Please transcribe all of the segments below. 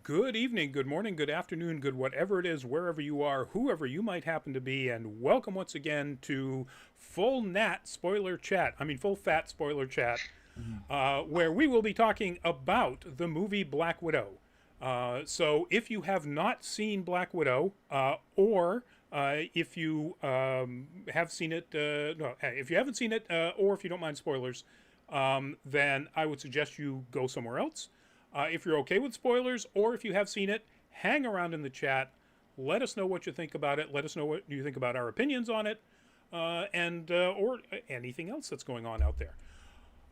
Good evening, good morning, good afternoon, good whatever it is, wherever you are, whoever you might happen to be, and welcome once again to Full Nat Spoiler Chat. Full Fat Spoiler Chat, Mhm. where we will be talking about the movie Black Widow. So if you have not seen Black Widow, or if you have seen it, no, if you haven't seen it, or if you don't mind spoilers, then I would suggest you go somewhere else. If you're okay with spoilers, or if you have seen it, hang around in the chat. Let us know what you think about it. Let us know what you think about our opinions on it, and or anything else that's going on out there.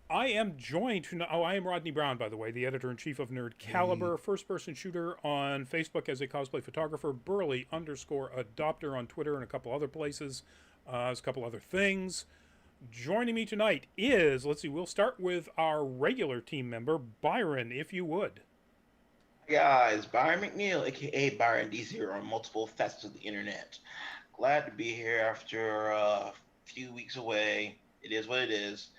I am joined. I am Rodney Brown, by the way, the editor in chief of Nerd Hey, Caliber, first person shooter on Facebook as a cosplay photographer, Burley underscore adopter on Twitter and a couple other places, as a couple other things. Joining me tonight is, let's see, we'll start with our regular team member, Byron, if you would. Guys, Byron McNeil, aka Byron D0, on multiple facets of the internet. Glad to be here after a few weeks away. It is what it is.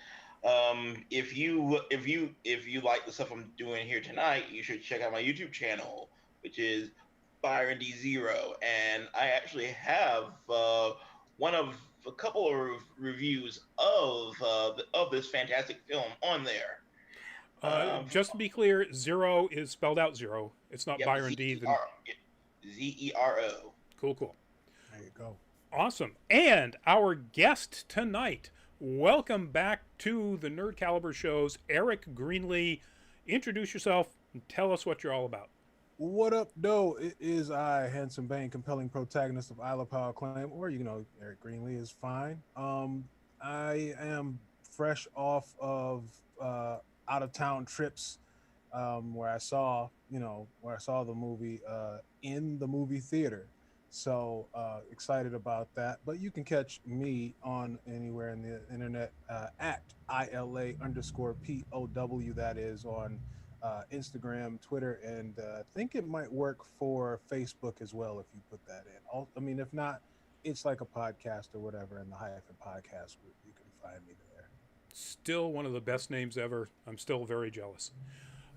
If you like the stuff I'm doing here tonight, you should check out my YouTube channel, which is Byron D0, and I actually have one of a couple of reviews of this fantastic film on there. Um, Just to be clear, zero is spelled out zero. It's not yep, Byron D. Then Zero. cool, cool, there you go. awesome. And our guest tonight, welcome back to the Nerd Caliber shows, Eric Greenlee. Introduce yourself and tell us what you're all about. What up, though? It is I, handsome Bane, compelling protagonist of Isle of Power Claim, or Eric Greenlee is fine. I am fresh off of out of town trips, where I saw the movie in the movie theater. So excited about that. But you can catch me on anywhere in the internet at ILA underscore POW. That is on Instagram, Twitter, and I think it might work for Facebook as well if you put that in. If not, it's like a podcast or whatever in the hyphen podcast group. You can find me there. Still one of the best names ever. I'm still very jealous.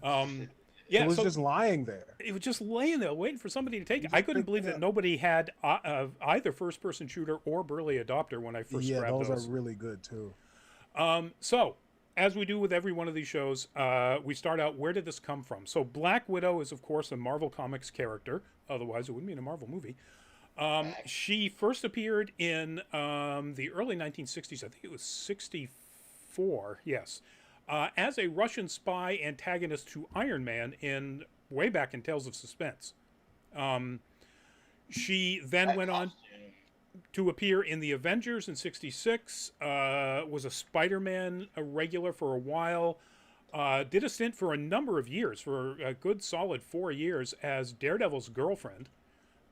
It Yeah, was so just lying there. it was just laying there waiting for somebody to take You it. I just couldn't picked believe it that up. nobody had either first person shooter or Burley Adopter when I first Yeah, grabbed those are those. really good too. So, as we do with every one of these shows, we start out where did this come from? So, Black Widow is, of course, a Marvel Comics character. Otherwise, it wouldn't be in a Marvel movie. She first appeared in the early 1960s. I think it was 64, yes, as a Russian spy antagonist to Iron Man in way back in Tales of Suspense. She then That went on costume. to appear in the Avengers in '66. Was a Spider-Man a regular for a while. Did a stint for a number of years, for a good solid 4 years, as Daredevil's girlfriend.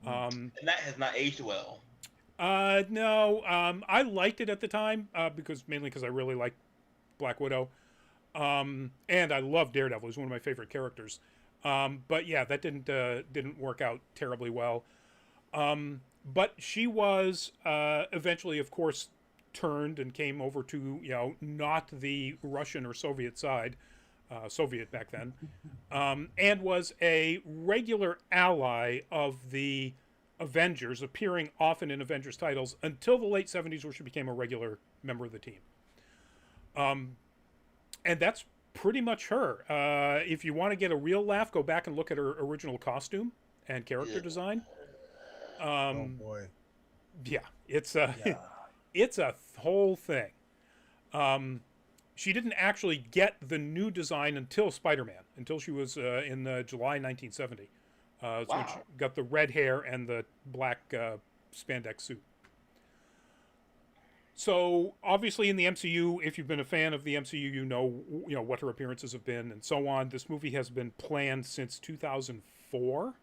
Mm. And that has not aged well. No, I liked it at the time because mainly because I really liked Black Widow, and I love Daredevil. He's one of my favorite characters. But yeah, that didn't work out terribly well. But she was eventually, of course, turned and came over to not the Russian or Soviet side, Soviet back then, and was a regular ally of the Avengers, appearing often in Avengers titles until the late '70s, where she became a regular member of the team. And that's pretty much her. If you want to get a real laugh, go back and look at her original costume and character Ugh. design. Oh Um, boy. yeah, it's a Yeah. it's a whole thing. Um, she didn't actually get the new design until Spider-Man, until she was in July 1970. That's when she Wow. got the red hair and the black spandex suit. So obviously in the MCU, if you've been a fan of the MCU, you know what her appearances have been and so on. This movie has been planned since 2004.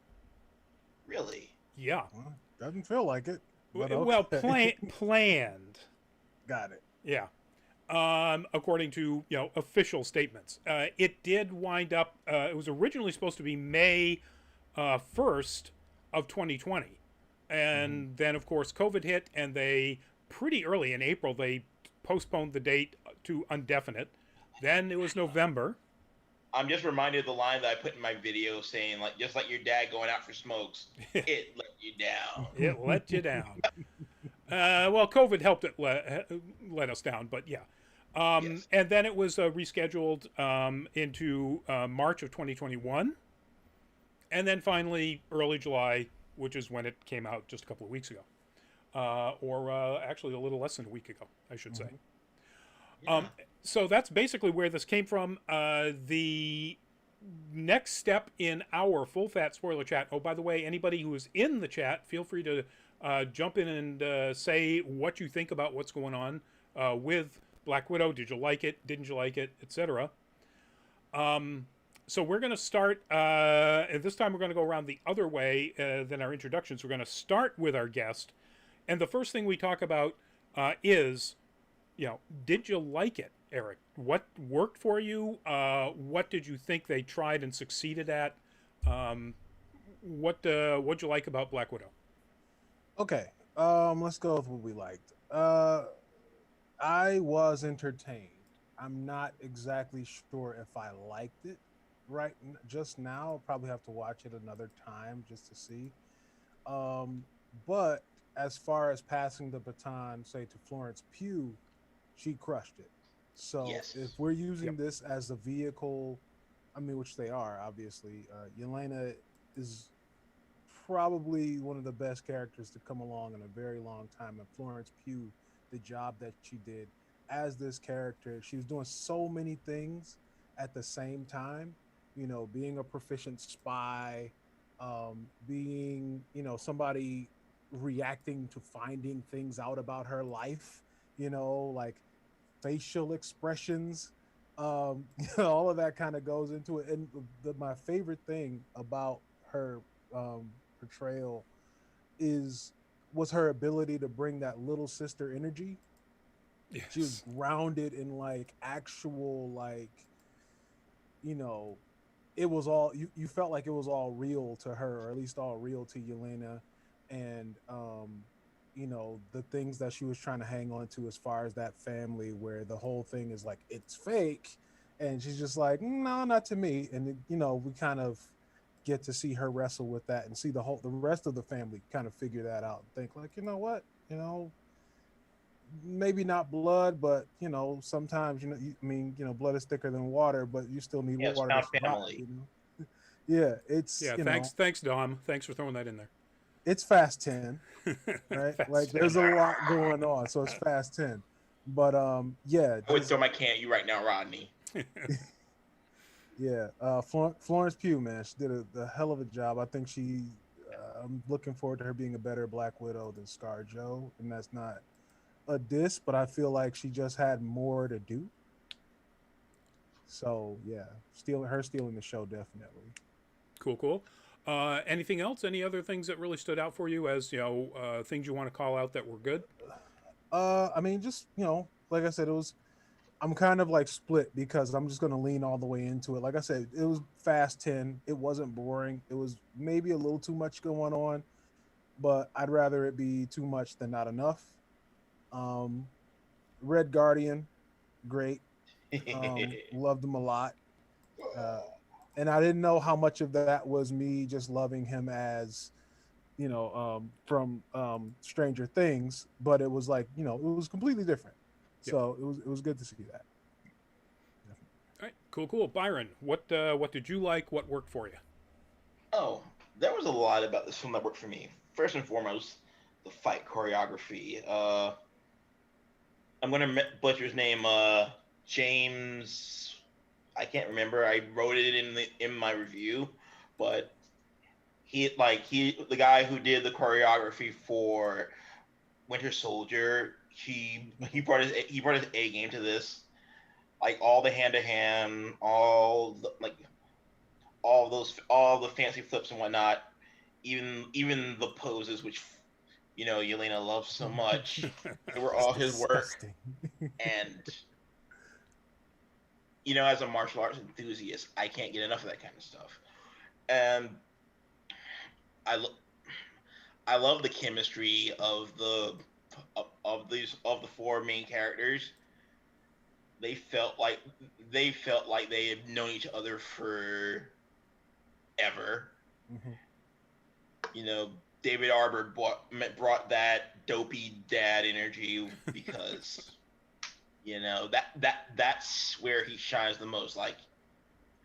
Really? Yeah, Well, doesn't feel like it, but well, okay. planned. Got it. Yeah. According to official statements, it did wind up. It was originally supposed to be May 1st of 2020, Hmm. and then of course COVID hit, and they pretty early in April they postponed the date to indefinite. Then it was November. I'm just reminded of the line that I put in my video saying, like, just like your dad going out for smokes, it let you down. It let you down. Well, COVID helped it let us down, but yeah. Yes. And then it was rescheduled into March of 2021. And then finally, early July, which is when it came out just a couple of weeks ago. Or actually a little less than a week ago, I should say. Yeah. So that's basically where this came from. The next step in our full fat spoiler chat. Oh, by the way, anybody who is in the chat, feel free to jump in and say what you think about what's going on with Black Widow. Did you like it? Didn't you like it? Etc. So we're going to start, and this time we're going to go around the other way than our introductions. We're going to start with our guest, and the first thing we talk about is, did you like it, Eric? What worked for you? What did you think they tried and succeeded at? What'd you like about Black Widow? Okay, let's go with what we liked. I was entertained. I'm not exactly sure if I liked it just now. I'll probably have to watch it another time just to see. But as far as passing the baton, say to Florence Pugh, she crushed it. So Yes. if we're using Yep. this as a vehicle, I mean, which they are, obviously, Yelena is probably one of the best characters to come along in a very long time. And Florence Pugh, the job that she did as this character, she was doing so many things at the same time. Being a proficient spy, being somebody reacting to finding things out about her life. Like facial expressions. All of that kind of goes into it. And my favorite thing about her portrayal is was her ability to bring that little sister energy. She was Yes. grounded in like actual like you know it was all you felt like it was all real to her, or at least all real to Yelena. And the things that she was trying to hang on to as far as that family, where the whole thing is like it's fake, and she's just like, no, not to me. And we kind of get to see her wrestle with that and see the rest of the family kind of figure that out and think like, what, maybe not blood, but sometimes blood is thicker than water, but you still need Yes, water to found survive. family. Yeah, it's Yeah. Thanks, Dom. Thanks for throwing that in it's Fast 10, right? Like Fast there's a 10. lot going on, so it's Fast 10. But yeah, I would just throw my can at you right now, Rodney. yeah. Florence Pugh, man, she did a hell of a job. I think I'm looking forward to her being a better Black Widow than ScarJo, and that's not a diss, but I feel like she just had more to do. So yeah, stealing the show definitely. Cool. Anything else? Any other things that really stood out for you as things you want to call out that were good? I mean, just like I said, I'm kind of like split because I'm just gonna lean all the way into it. Like I said, it was Fast 10. It wasn't boring. It was maybe a little too much going on, but I'd rather it be too much than not enough. Um, Red Guardian, great. Loved him a lot. Uh, and I didn't know how much of that was me just loving him as from Stranger Things, but it was like it was completely different. Yep. So it was good to see that. All right. Cool. Byron, what did you like? What worked for you? Oh, there was a lot about this film that worked for me. First and foremost, the fight choreography. I'm gonna butcher his name. James. I can't remember. I wrote it in my review, but he the guy who did the choreography for Winter Soldier. He brought his A game to this. Like all the hand to hand, all the fancy flips and whatnot. Even the poses, which Yelena loves so much. They were It's all his work. disgusting. And as a martial arts enthusiast, I can't get enough of that kind of stuff. And I lo- I love the chemistry of the four main characters. they felt like they had known each other for ever. Mm-hmm. You know, David Arbor brought that dopey dad energy because you know that's where he shines the most. Like,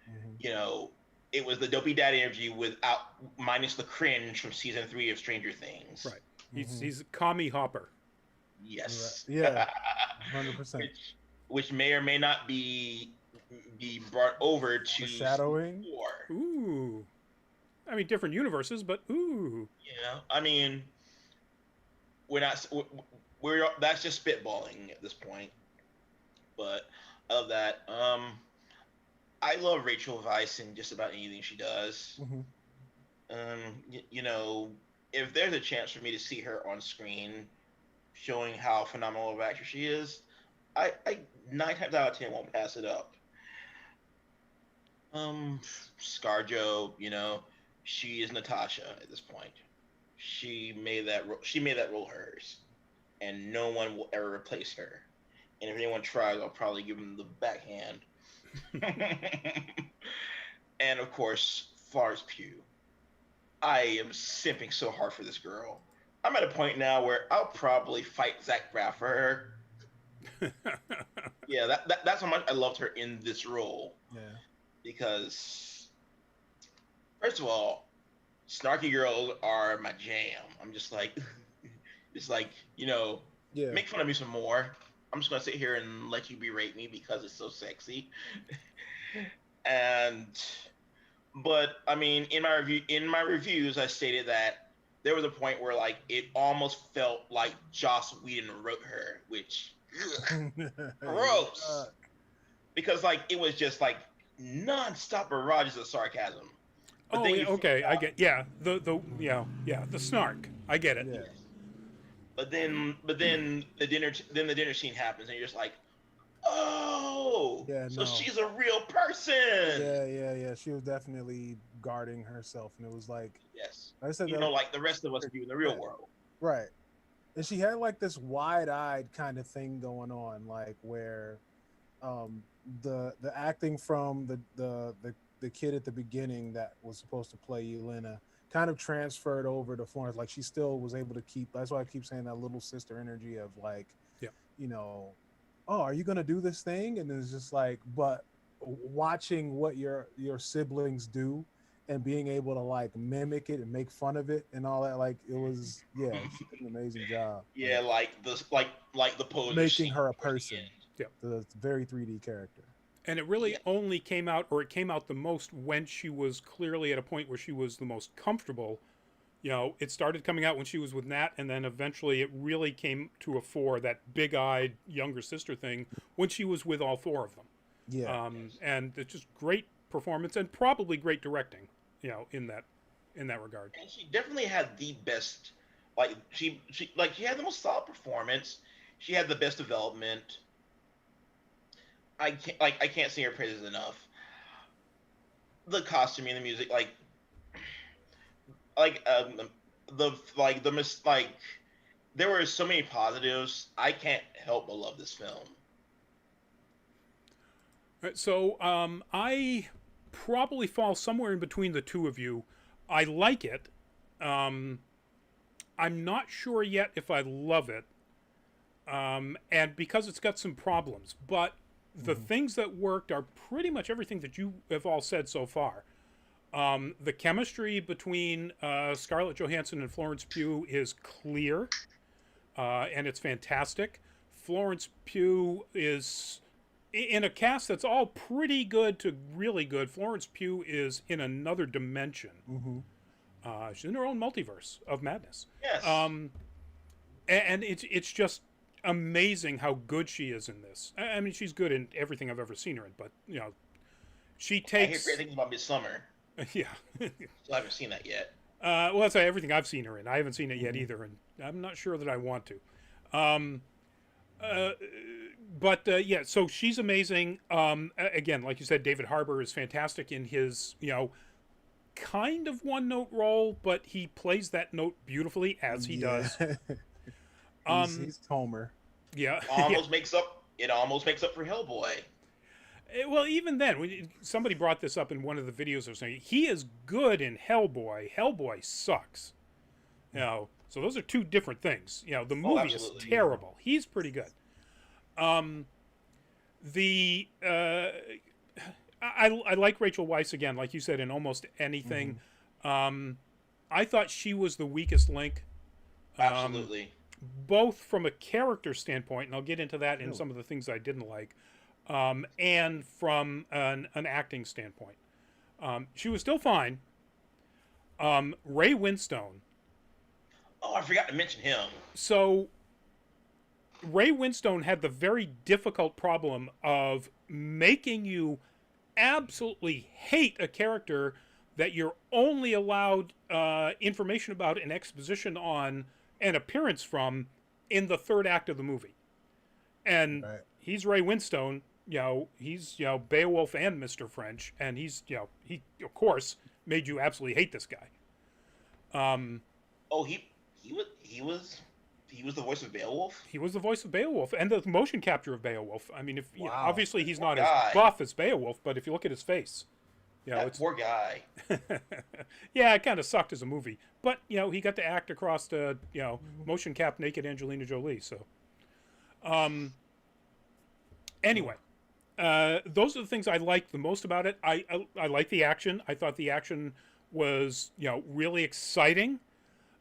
Mm-hmm. you know, it was the dopey dad energy without minus the cringe from season 3 of Stranger Things. Right. Mm-hmm. He's Kami Hopper. Right. Yes. Yeah, 100%. which may or may not be brought over to season Foreshadowing. 4. Ooh. I mean, different universes, but ooh. You know, I mean, we're not we're that's just spitballing at this point. But of that, I love Rachel Weisz in just about anything she does. Mm-hmm. You know, if there's a chance for me to see her on screen, showing how phenomenal of an actor she is, I 9 times out of 10 won't pass it up. ScarJo, you know, she is Natasha at this point. She made that role hers, and no one will ever replace her. And if anyone tries, I'll probably give them the backhand. And of course, Florence Pugh. I am simping so hard for this girl. I'm at a point now where I'll probably fight Zach Braff for her. Yeah, that's how much I loved her in this role. Yeah. Because, first of all, snarky girls are my jam. I'm just like, it's like, you know, Yeah. make fun of me some more. I'm just gonna sit here and let you berate me because it's so sexy. But I mean, in my reviews, I stated that there was a point where like it almost felt like Joss Whedon wrote her, which gross. Because like it was just like non-stop barrages of sarcasm. But yeah, okay, I get the snark. I get it. Yeah. But then the dinner scene happens and you're just like, oh, Yeah, so no. she's a real person. Yeah. She was definitely guarding herself, and it was like, Yes. like I said, You know, like the rest of us do in the real world. Right. And she had like this wide-eyed kind of thing going on, like where the acting from the kid at the beginning that was supposed to play Yelena kind of transferred over to Florence. Like she still was able to keep, that's why I keep saying that little sister energy of like, you know, oh, are you gonna do this thing? And it's just like, but watching what your siblings do and being able to like mimic it and make fun of it and all that, like it was, yeah, she did an amazing job. Yeah, like the pose making her a person. Yeah, the very 3D character. And it really only came out, or it came out the most when she was clearly at a point where she was the most comfortable. You know, it started coming out when she was with Nat, and then eventually it really came to a fore, that big-eyed younger sister thing, when she was with all 4 of them. Yeah. And it's just great performance and probably great directing, you know, in that regard. And she definitely had the best, like she had the most solid performance. She had the best development. I can't sing her praises enough. The costuming, the music, there were so many positives. I can't help but love this film. All right, so I probably fall somewhere in between the two of you. I like it. I'm not sure yet if I love it. And because it's got some problems, but the things that worked are pretty much everything that you have all said so far. The chemistry between Scarlett Johansson and Florence Pugh is clear, and it's fantastic. Florence Pugh is in a cast that's all pretty good to really good. Florence Pugh is in another dimension. Mm-hmm. She's in her own multiverse of madness. Yes. And it's just amazing how good she is in this. I mean, she's good in everything I've ever seen her in, but you know, she takes. I hear great things about Midsommar. Yeah. Still haven't seen that yet. Well, that's everything I've seen her in. I haven't seen it yet either, and I'm not sure that I want to. But yeah, so she's amazing. Again, like you said, David Harbour is fantastic in his, you know, kind of one-note role, but he plays that note beautifully as he does. He's Homer. Yeah. Almost makes up it almost makes up for Hellboy. Well, even then, somebody brought this up in one of the videos or something. He is good in Hellboy. Hellboy sucks. So those are two different things. The movie is absolutely. terrible. He's pretty good. The I like Rachel Weisz again, like you said, in almost anything. I thought she was the weakest link. Absolutely. Both from a character standpoint, and I'll get into that in some of the things I didn't like, and from an acting standpoint. She was still fine. Ray Winstone. Oh, I forgot to mention him. So Ray Winstone had the very difficult problem of making you absolutely hate a character that you're only allowed information about and exposition on and appearance from in the third act of the movie. And he's Ray Winstone, he's, Beowulf and Mr. French, and he's, he, of course, made you absolutely hate this guy. He was the voice of Beowulf? He was the voice of Beowulf and the motion capture of Beowulf. I mean, obviously he's not guy. as buff as Beowulf, but if you look at his face, that poor guy. Yeah, it kind of sucked as a movie, but he got to act across the motion cap naked Angelina Jolie. So, anyway, those are the things I liked the most about it. I like the action. I thought the action was really exciting.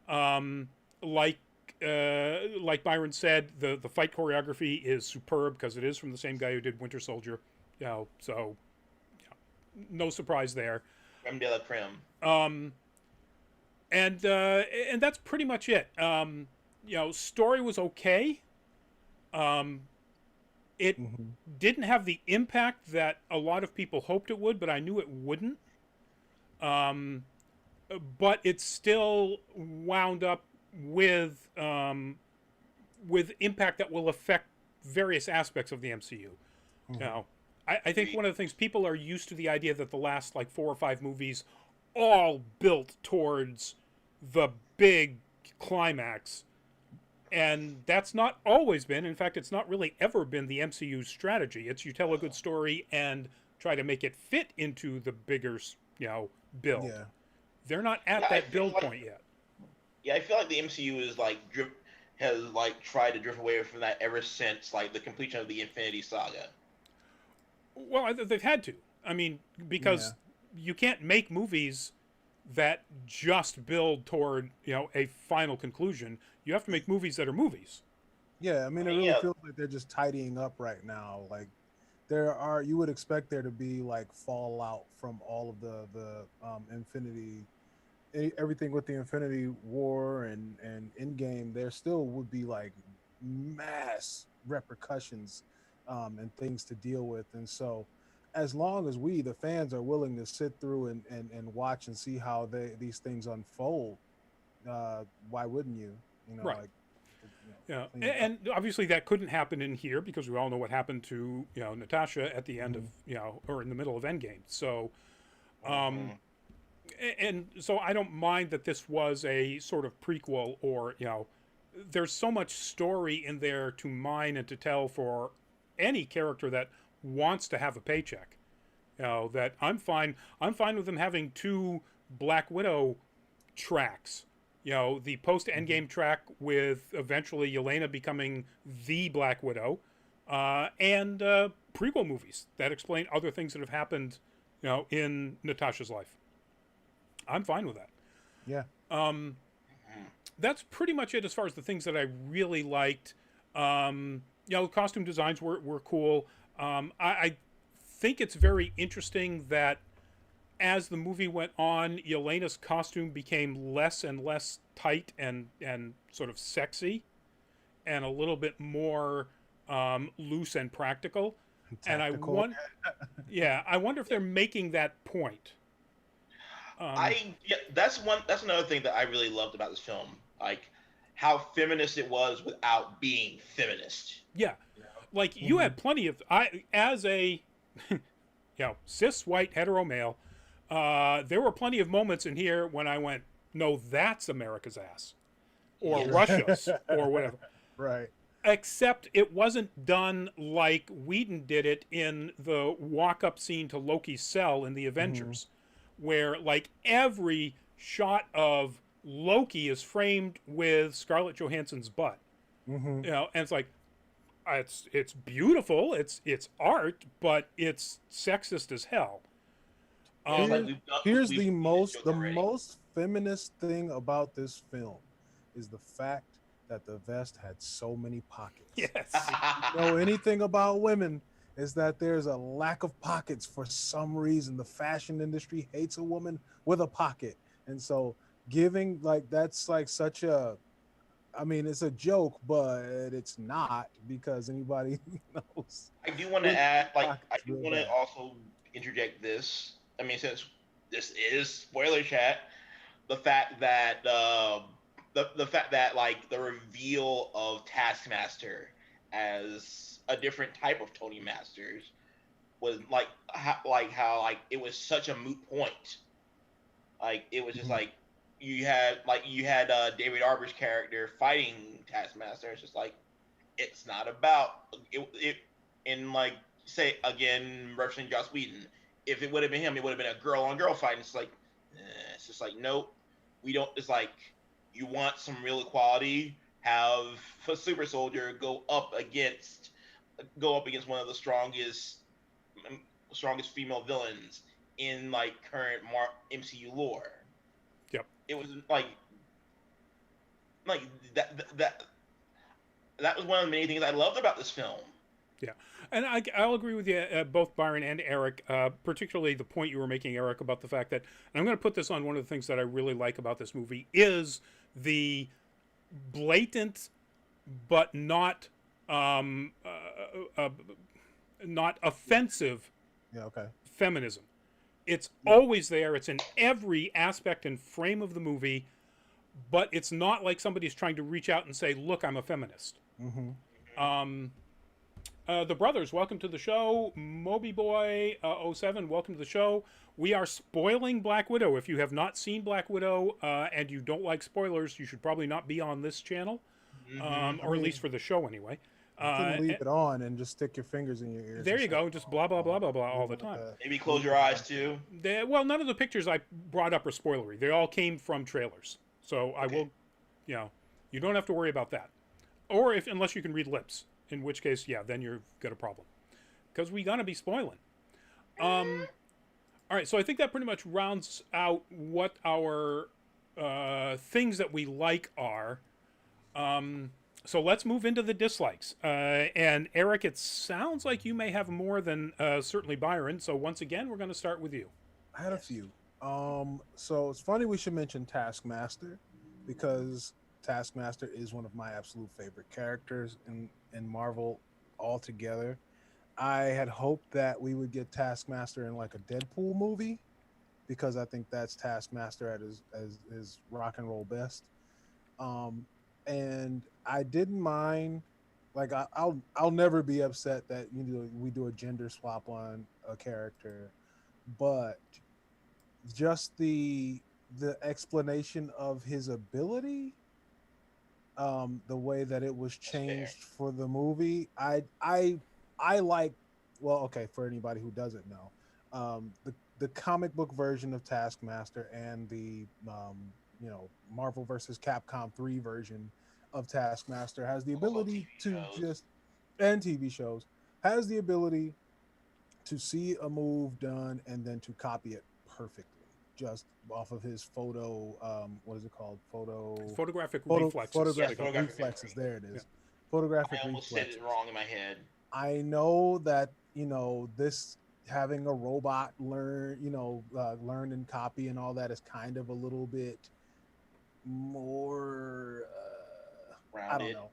Like Byron said, the fight choreography is superb because it is from the same guy who did Winter Soldier. So no surprise there. Creme de la creme. And that's pretty much it. Story was okay. It didn't have the impact that a lot of people hoped it would, but I knew it wouldn't. But it still wound up with impact that will affect various aspects of the MCU. I think one of the things, people are used to the idea that the last 4 or 5 movies all built towards the big climax, and that's not always been. In fact, it's not really ever been the MCU's strategy. It's you tell a good story and try to make it fit into the bigger build. Yeah. They're not at that build point yet. Yeah, I feel like the MCU is has tried to drift away from that ever since the completion of the Infinity Saga. Well, they've had to. I mean, because you can't make movies that just build toward a final conclusion. You have to make movies that are movies. Yeah, I mean, it really feels like they're just tidying up right now. You would expect there to be fallout from all of the Infinity, everything with the Infinity War and Endgame. There still would be mass repercussions and things to deal with. And so as long as we, the fans, are willing to sit through and watch and see how these things unfold, why wouldn't you? Right. And obviously that couldn't happen in here because we all know what happened to Natasha at the end of or in the middle of Endgame. So, and so I don't mind that this was a sort of prequel, or there's so much story in there to mine and to tell for any character that wants to have a paycheck. That I'm fine with them having 2 Black Widow tracks. The post-Endgame track with eventually Yelena becoming the Black Widow, and prequel movies that explain other things that have happened, in Natasha's life. I'm fine with that. Yeah. That's pretty much it as far as the things that I really liked. Costume designs were cool. I think it's very interesting that as the movie went on, Yelena's costume became less and less tight and sort of sexy, and a little bit more loose and practical. And I wonder if they're making that point. That's another thing that I really loved about this film, how feminist it was without being feminist. Yeah, you had plenty of as a cis white hetero male. There were plenty of moments in here when I went, no, that's America's ass, or Russia's, or whatever. Right. except it wasn't done like Whedon did it in the walk-up scene to Loki's cell in the Hmm. Avengers, where like every shot of Loki is framed with Scarlett Johansson's butt. Hmm. You know, and it's like it's beautiful, it's art, but it's sexist as hell. Yeah, it's like Here, Um, here's we've the seen this most joke already. feminist thing about this film is the fact that the vest had so many pockets. yes, If you know anything about women, is that there's a lack of pockets for some reason. The fashion industry hates a woman with a pocket, and so giving like that's like such a, I mean, it's a joke, but it's not because anybody knows I do want to women add, need like, I pockets do real want to bad. also interject this. I mean, since this is spoiler chat, the fact that the fact that like the reveal of Taskmaster as a different type of Tony Masters was like how it was such a moot point. Like it was just Mhm. like you had David Arbor's character fighting Taskmaster. It's just like it's not about it in like say again referencing Joss Whedon. If it would have been him, it would have been a girl on girl fight. And it's like it's just like nope, we don't. It's like you want some real equality. Have a super soldier go up against one of the strongest female villains in like current MCU lore. yep. It was like that that was one of the many things I loved about this film. Yeah, and I'll agree with you, both Byron and Eric, particularly the point you were making, Eric, about the fact that, and I'm going to put this on one of the things that I really like about this movie is the blatant but not offensive Yeah, okay. feminism. It's Yeah. always there. It's in every aspect and frame of the movie, but it's not like somebody's trying to reach out and say, "Look, I'm a feminist." Hmm. Um, the brothers, welcome to the show. Moby Boy 07, welcome to the show. We are spoiling Black Widow. If you have not seen Black Widow and you don't like spoilers, you should probably not be on this channel, Mm-hmm. I or at least mean, for the show anyway. you can leave Eh, it on and just stick your fingers in your ears there and you say, go, just blah blah blah blah blah all leave the it like time. that. Maybe Leave close it your like eyes that. too. Well, none of the pictures I brought up are spoilery. They all came from trailers, so I Okay. will, you know, you don't have to worry about that. Or if unless you can read lips, in which case, yeah, then you've got a problem because we gonna be spoiling. Um, all right, so I think that pretty much rounds out what our things that we like are. Um, so let's move into the dislikes. And Eric, it sounds like you may have more than certainly Byron. So once again, we're going to start with you. I had a Yes. few. So it's funny we should mention Taskmaster because Taskmaster is one of my absolute favorite characters in Marvel altogether. I had hoped that we would get Taskmaster in like a Deadpool movie because I think that's Taskmaster at his as his rock and roll best. Um, and I didn't mind. Like I'll never be upset that we do a gender swap on a character, but just the explanation of his ability, the way that it was That's fair. changed for the movie, I like. Well, okay, for anybody who doesn't know, the comic book version of Taskmaster and the Marvel versus Capcom 3 version of Taskmaster has the Also ability TV to shows. just, and TV shows, has the ability to see a move done and then to copy it perfectly just off of his photo, what is it called, Photographic reflexes, Yes, they call photographic them. photographic reflexes, memory. there it Yeah. is, photographic I almost said it reflexes. wrong in my head. I know that this having a robot learn and copy and all that is kind of a little bit more I don't Rounded. know,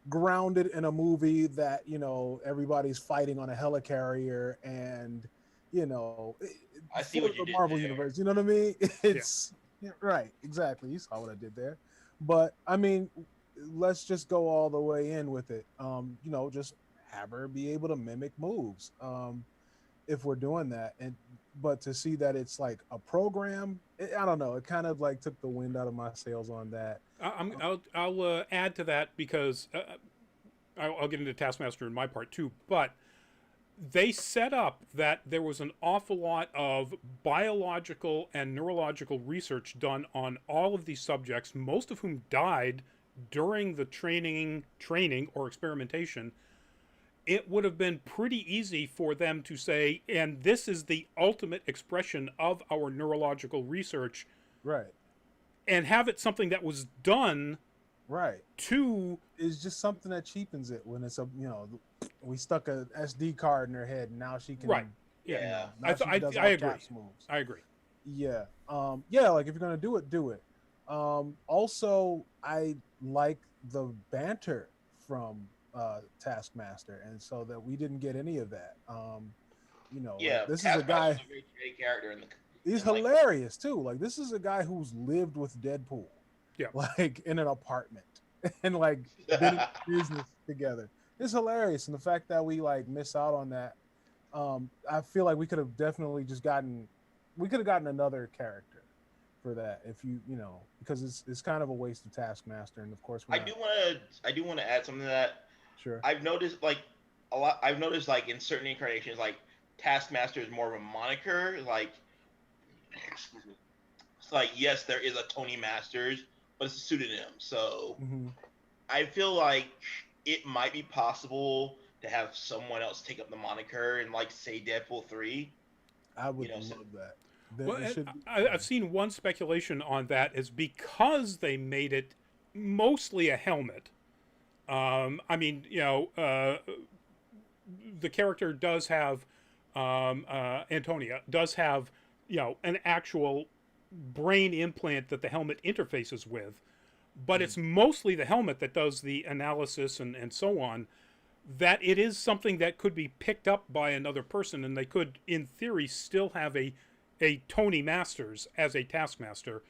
grounded in a movie that everybody's fighting on a helicarrier, and I see for what the you did Marvel there. universe, you know what I mean. Yeah. It's yeah, right, exactly, you saw what I did there. But I mean, let's just go all the way in with it. Just have her be able to mimic moves, if we're doing that. And but to see that it's like a program, I don't know, it kind of like took the wind out of my sails on that. I'll add to that because I'll get into Taskmaster in my part too, but they set up that there was an awful lot of biological and neurological research done on all of these subjects, most of whom died during the training or experimentation. It would have been pretty easy for them to say, and this is the ultimate expression of our neurological research, Right. and have it something that was done Right. to It's just something that cheapens it when it's a, you know, we stuck a SD card in her head and now she can, right. you Yeah, Yeah. know, now she does all I agree. caps moves. I agree. Yeah. Yeah, like if you're gonna do it, do it. Also I like the banter from Taskmaster, and so that we didn't get any of that. You know, Yeah, like, this is a Taskmaster's guy, a very great character in the. he's and, like, hilarious too. Like this is a guy who's lived with Deadpool. Yeah. Like in an apartment and like been in business together. It's hilarious. And the fact that we like miss out on that, I feel like we could have definitely just gotten another character for that if you know, because it's kind of a waste of Taskmaster. And of course I do want to add something to that. sure. I've noticed like in certain incarnations, like Taskmaster is more of a moniker. Like, excuse me. It's like, yes, there is a Tony Masters, but it's a pseudonym. So Mhm. I feel like it might be possible to have someone else take up the moniker and like say Deadpool 3. I would You know, so- love that. Well, It should I've seen one speculation on that is because they made it mostly a helmet. I mean, you know, the character does have Antonia does have, you know, an actual brain implant that the helmet interfaces with, but it's mostly the helmet that does the analysis and so on. That it is something that could be picked up by another person, and they could, in theory, still have a Tony Masters as a Taskmaster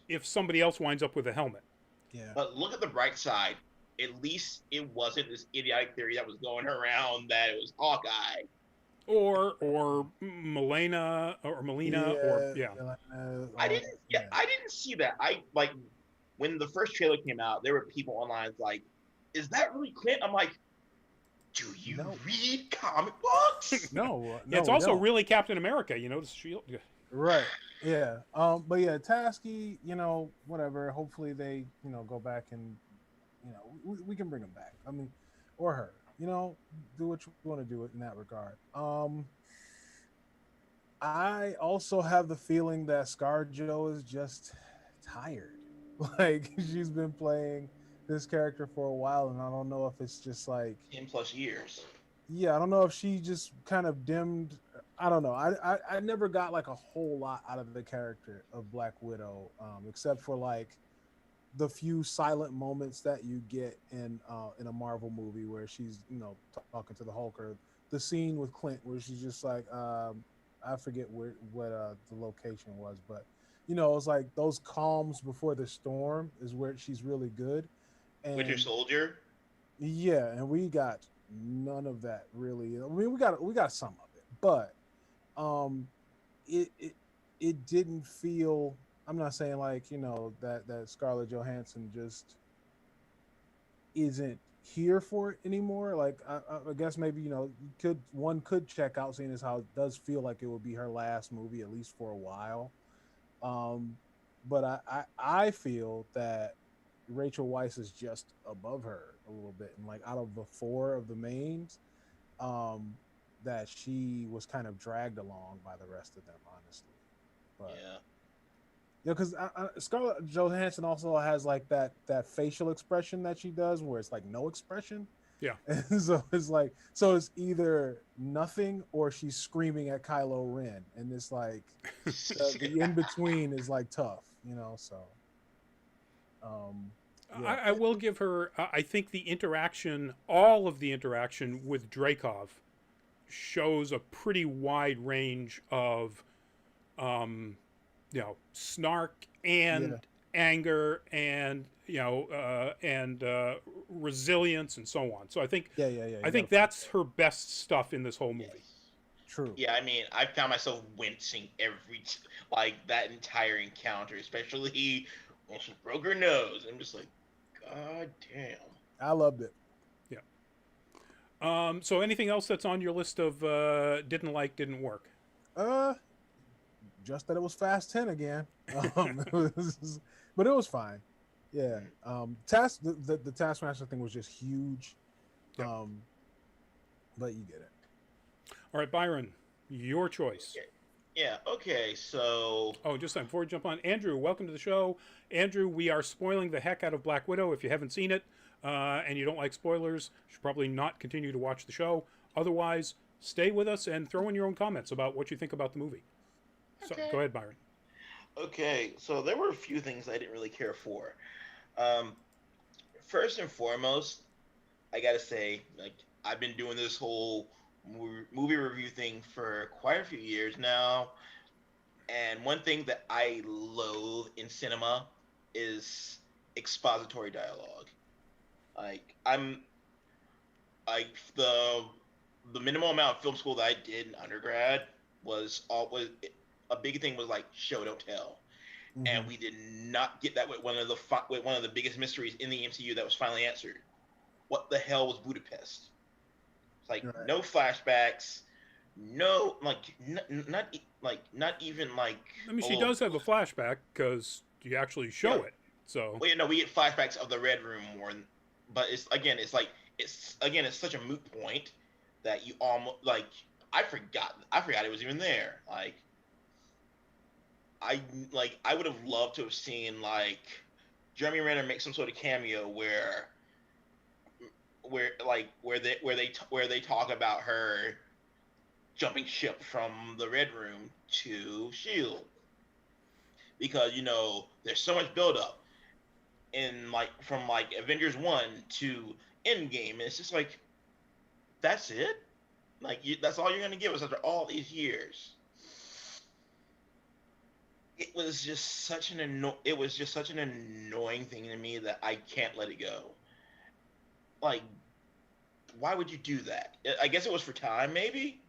if somebody else winds up with a helmet. yeah. But look at the bright side. At least it wasn't this idiotic theory that was going around that it was Hawkeye. Or Melina or yeah. I didn't see that. I like when the first trailer came out, there were people online like, "Is that really Clint?" I'm like, "Do you No. read comic books?" No, Yeah, it's we also don't. really Captain America, you know, the shield. Yeah. Right. Yeah. But yeah, Tasky, you know, whatever. Hopefully they, you know, go back and, you know, we can bring them back. I mean, or her. You know, do what you want to do in that regard. I also have the feeling that ScarJo is just tired. Like she's been playing this character for a while, and I don't know if it's just like 10+ years. yeah, I don't know if she just kind of dimmed. I don't know. I never got like a whole lot out of the character of Black Widow, except for like the few silent moments that you get in a Marvel movie where she's, you know, talking to the Hulk, or the scene with Clint where she's just like I forget what the location was, but you know, it's like those calms before the storm is where she's really good. And Winter Soldier. yeah, and we got none of that really. I mean, we got some of it, but it didn't feel. I'm not saying like, you know, that Scarlett Johansson just isn't here for it anymore. Like I guess maybe, you know, one could check out, seeing as how it does feel like it would be her last movie at least for a while. But I feel that Rachel Weisz is just above her a little bit, and like out of the four of the mains, that she was kind of dragged along by the rest of them, honestly. But Yeah. yeah, because Scarlett Johansson also has like that facial expression that she does, where it's like no expression. Yeah. And so it's like, so it's either nothing or she's screaming at Kylo Ren, and it's like the in between is like tough, you know. So, yeah. I will give her. I think the interaction, all of the interaction with Dreykov, shows a pretty wide range of, you know, snark and anger and, you know, and resilience and so on. So I think yeah. I think that's her best stuff in this whole movie. Yes. True. Yeah, I mean, I found myself wincing like that entire encounter, especially when she broke her nose. I'm just like, God damn. I loved it. Yeah. So anything else that's on your list of didn't like, didn't work? Uh, just that it was Fast 10 again. But it was fine. Yeah. The Taskmaster thing was just huge. Yep. But you get it. All right, Byron, your choice. Yeah. Okay. So Oh, just before we jump on, Andrew, welcome to the show. Andrew, we are spoiling the heck out of Black Widow. If you haven't seen it and you don't like spoilers, you should probably not continue to watch the show. Otherwise, stay with us and throw in your own comments about what you think about the movie. So, Okay. go ahead, Byron. Okay, so there were a few things I didn't really care for. Um, First and foremost, I gotta say, like, I've been doing this whole movie review thing for quite a few years now, and one thing that I loathe in cinema is expository dialogue. Like, I'm like the minimal amount of film school that I did in undergrad was always a big thing was like show don't tell, and Mhm. we did not get that with with one of the biggest mysteries in the MCU that was finally answered. What the hell was Budapest? It's like Right. no flashbacks, no not even like. I mean, a she little- does have a flashback because you actually show Yeah. it. So, Well, we get flashbacks of the Red Room more, but it's such a moot point that you almost like I forgot it was even there. I would have loved to have seen like Jeremy Renner make some sort of cameo where they talk about her jumping ship from the Red Room to Shield, because there's so much buildup in from Avengers 1 to Endgame, and it's just like that's it. That's all you're gonna give us after all these years. It was just such an annoying thing to me that I can't let it go. Like, why would you do that? I guess it was for time, maybe.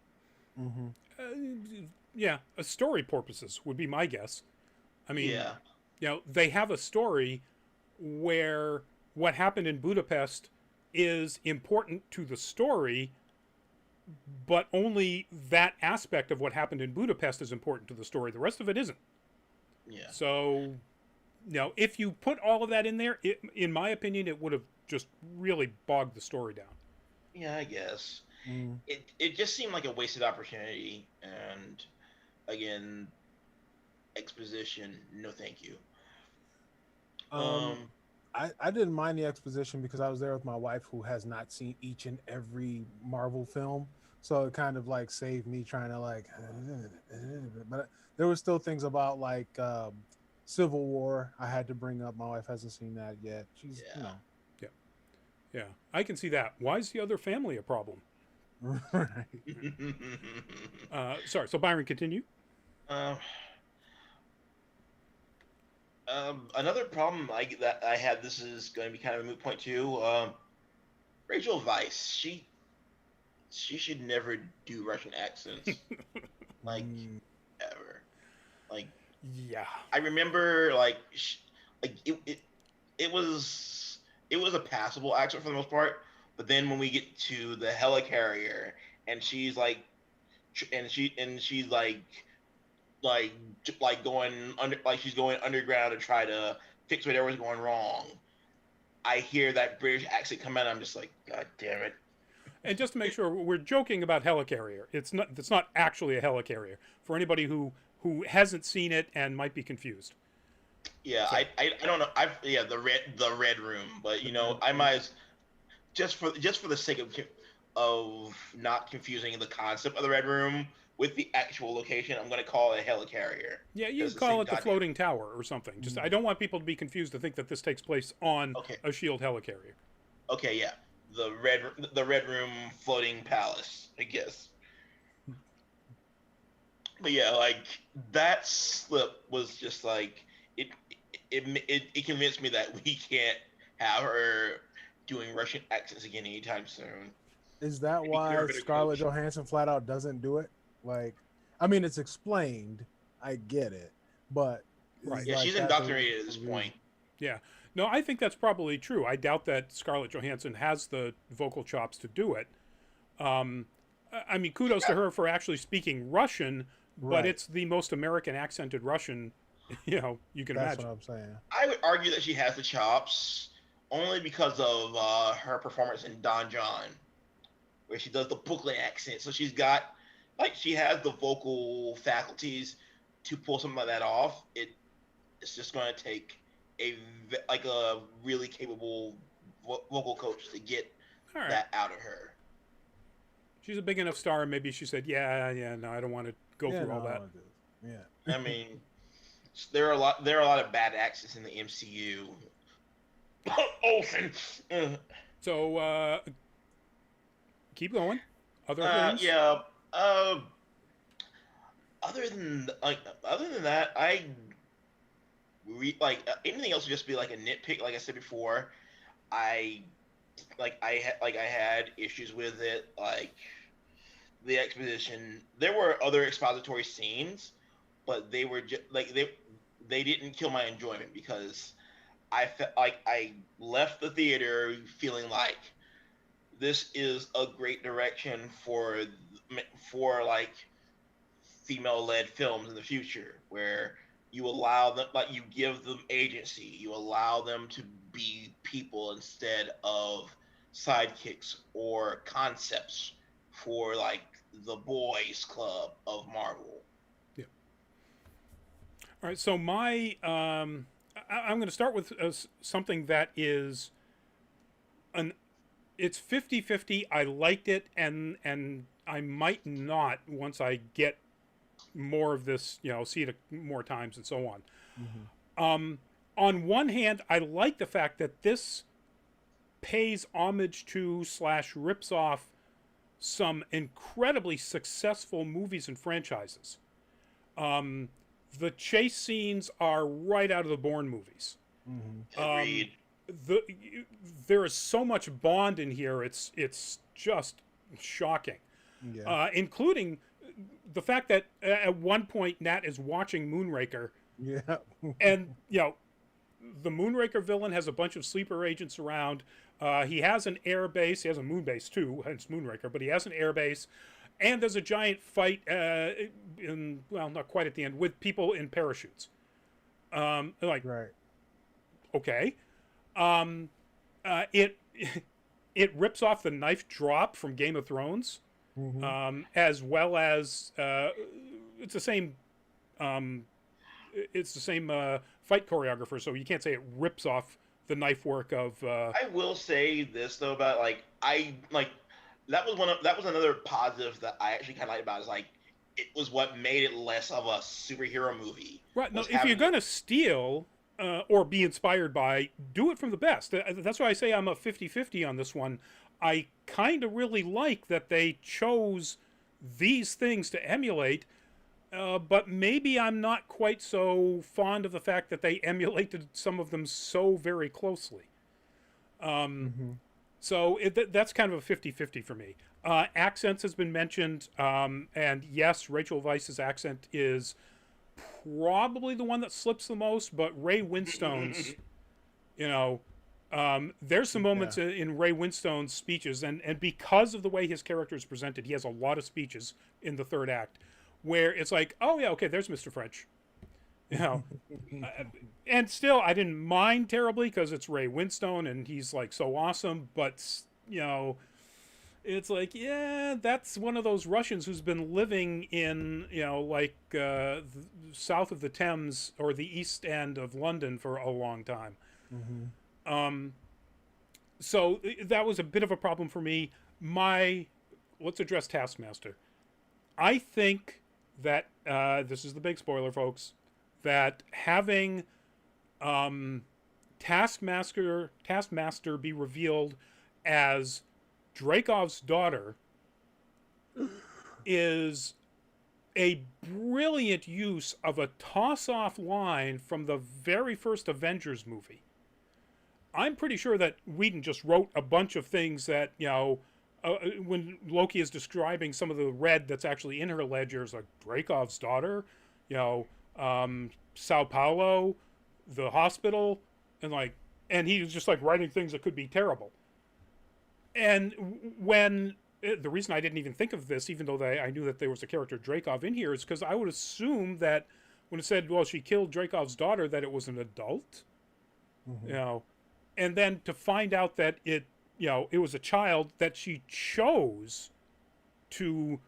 Mm-hmm. yeah, story purposes would be my guess. I mean, Yeah, they have a story where what happened in Budapest is important to the story, but only that aspect of what happened in Budapest is important to the story. The rest of it isn't. yeah. So, if you put all of that in there, in my opinion, it would have just really bogged the story down. Yeah, I guess. Mm. It just seemed like a wasted opportunity, and again, exposition, no thank you. I didn't mind the exposition because I was there with my wife who has not seen each and every Marvel film. So it kind of like saved me trying to like, but there were still things about like Civil War I had to bring up. My wife hasn't seen that yet. She's, Yeah. Yeah, I can see that. Why is the other family a problem? right. Sorry, so Byron, continue. Um, Another problem that I had. This is going to be kind of a moot point too. Rachel Weisz, she should never do Russian accents, like ever. Like Yeah. I remember, it was a passable accent for the most part. But then when we get to the helicarrier, and she's like, she's going under, like she's going underground to try to fix whatever's going wrong. I hear that British accent come out. I'm just like, God damn it. And just to make sure, we're joking about helicarrier. It's not actually a helicarrier for anybody who hasn't seen it and might be confused. Yeah, So- I don't know. The red room, but I might just for the sake of not confusing the concept of the red room with the actual location, I'm going to call it a helicarrier. Yeah, you That's the call same it the goddamn- floating tower or something. Just I don't want people to be confused to think that this takes place on Okay. a Shield helicarrier. Okay, yeah, the red room floating palace, I guess. But yeah, like that slip was just like it convinced me that we can't have her doing Russian accents again anytime soon. Is that Maybe why they're a bit of Scarlett coach. Johansson flat out doesn't do it? Like, I mean, it's explained. I get it, but Right. is Yeah, like she's that indoctrinated at this the point. Yeah. No, I think that's probably true. I doubt that Scarlett Johansson has the vocal chops to do it. I mean, kudos to her for actually speaking Russian, but Right. it's the most American accented Russian, you can That's what imagine. I'm saying. I would argue that she has the chops only because of her performance in Don John, where she does the Brooklyn accent. So she's got, like, she has the vocal faculties to pull something like that off. It's just going to take like a really capable vocal coach to get All right. that out of her. She's a big enough star, and maybe she said, yeah, no, I don't want to go Yeah, through all no, that. yeah. I mean, there are a lot of bad accents in the MCU. Olsen. So keep going. Other things? Yeah. Uh, other than that, anything else would just be like a nitpick. Like I said before, I I had issues with it. Like the exposition, there were other expository scenes, but they were just like they didn't kill my enjoyment because I felt like I left the theater feeling like this is a great direction for like female-led films in the future, where you allow them, like, you give them agency, you allow them to be people instead of sidekicks or concepts for like the boys club of Marvel. Yeah. All right. So I'm going to start with something that is an it's 50-50. I liked it, and I might not once I get more of this, see it more times and so on. Mm-hmm. On one hand, I like the fact that this pays homage to / rips off some incredibly successful movies and franchises. Um, the chase scenes are right out of the Bourne movies. Mm-hmm. Agreed. The there is so much Bond in here. It's just shocking, Yeah. including the fact that at one point Nat is watching Moonraker, Yeah. and the Moonraker villain has a bunch of sleeper agents around. He has an air base. He has a moon base too, hence Moonraker. But he has an air base, and there's a giant fight not quite at the end, with people in parachutes. Like, Right. okay, it it rips off the knife drop from Game of Thrones, Mm-hmm. as well as it's the same. It's the same fight choreographer, so you can't say it rips off the knife work of. I will say this though about like I like that was another positive that I actually kind of liked about it, is like it was what made it less of a superhero movie. Right. No, Was if you're having gonna steal or be inspired by, do it from the best. That's why I say I'm a 50-50 on this one. I kind of really like that they chose these things to emulate, but maybe I'm not quite so fond of the fact that they emulated some of them so very closely. Mm-hmm. So that's kind of a 50-50 for me. Accents has been mentioned, and yes, Rachel Weisz's accent is probably the one that slips the most, but Ray Winstone's, there's some moments Yeah. in Ray Winstone's speeches, and because of the way his character is presented, he has a lot of speeches in the third act where it's like, oh yeah, okay, there's Mr. French, you know, and still I didn't mind terribly because it's Ray Winstone and he's like so awesome, but it's like, yeah, that's one of those Russians who's been living in, south of the Thames or the East End of London for a long time. Mm-hmm. So that was a bit of a problem for me. Let's address Taskmaster. I think that this is the big spoiler, folks, that having Taskmaster be revealed as Dreykov's daughter is a brilliant use of a toss-off line from the very first Avengers movie. I'm pretty sure that Whedon just wrote a bunch of things that, when Loki is describing some of the red that's actually in her ledgers, like Dreykov's daughter, Sao Paulo, the hospital, and he was just like writing things that could be terrible. And when the reason I didn't even think of this, even though I knew that there was a character Dreykov in here, is because I would assume that when it said, well, she killed Dreykov's daughter, that it was an adult, you know, and then to find out that it was a child that she chose to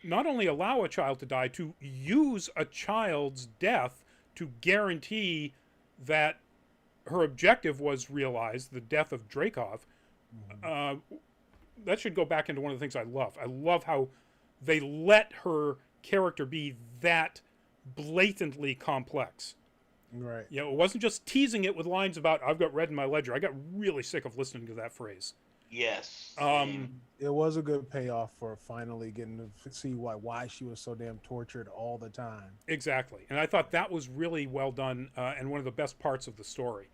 not only allow a child to die, to use a child's death to guarantee that her objective was realized, the death of Dreykov. That should go back into one of the things I love. I love how they let her character be that blatantly complex. Right. You know, it wasn't just teasing it with lines about, I've got red in my ledger. I got really sick of listening to that phrase. Yes. It was a good payoff for finally getting to see why she was so damn tortured all the time. Exactly. And I thought that was really well done and one of the best parts of the story.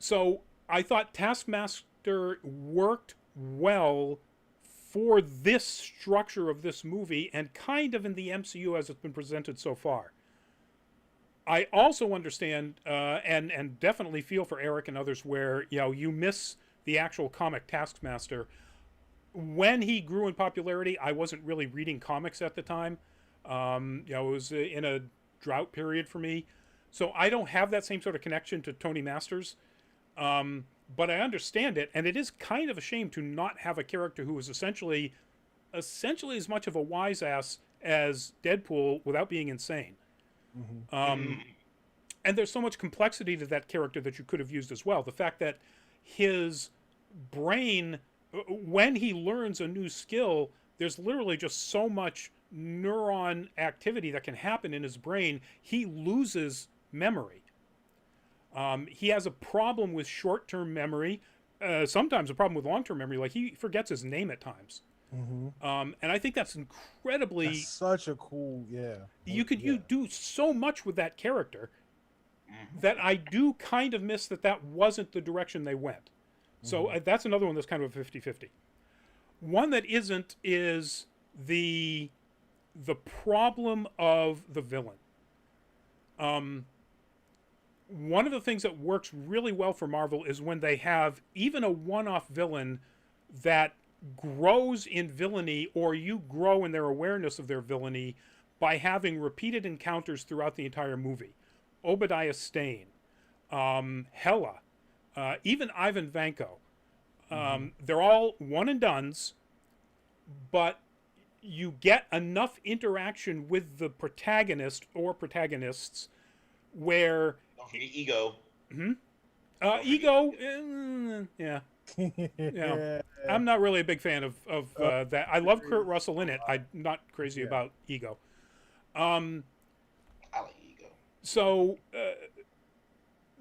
So I thought Taskmaster worked well for this structure of this movie and kind of in the MCU as it's been presented so far. I also understand and definitely feel for Eric and others where, you know, you miss the actual comic Taskmaster. When he grew in popularity, I wasn't really reading comics at the time. You know, it was in a drought period for me. So I don't have that same sort of connection to Tony Masters. But I understand it, and it is kind of a shame to not have a character who is essentially as much of a wise ass as Deadpool without being insane. And there's so much complexity to that character that you could have used as well. The fact that his brain, when he learns a new skill, there's literally just so much neuron activity that can happen in his brain, he loses memory. He has a problem with short-term memory, sometimes a problem with long-term memory, like he forgets his name at times. And I think that's incredibly... That's such a cool, You do so much with that character that I do kind of miss that wasn't the direction they went. So that's another one that's kind of a 50-50. One that isn't is the problem of the villain. One of the things that works really well for Marvel is when they have even a one-off villain that grows in villainy, or you grow in their awareness of their villainy by having repeated encounters throughout the entire movie. Obadiah Stane, Hela, even Ivan Vanko. They're all one and dones, but you get enough interaction with the protagonist or protagonists where... Don't forget Ego. Ego, yeah. Yeah. I'm not really a big fan of that. I love Kurt Russell in it. I'm not crazy about Ego. I like Ego. So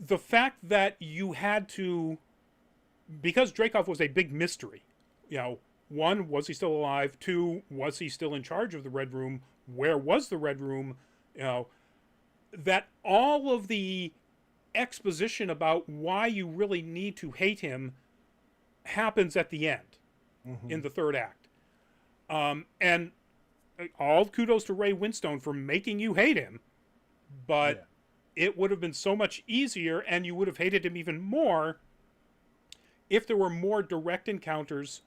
the fact that you had to, because Dreykov was a big mystery, you know, one, was he still alive? Two, was he still in charge of the Red Room? Where was the Red Room? You know, that all of the exposition about why you really need to hate him happens at the end in the third act. And all kudos to Ray Winstone for making you hate him, but it would have been so much easier, and you would have hated him even more if there were more direct encounters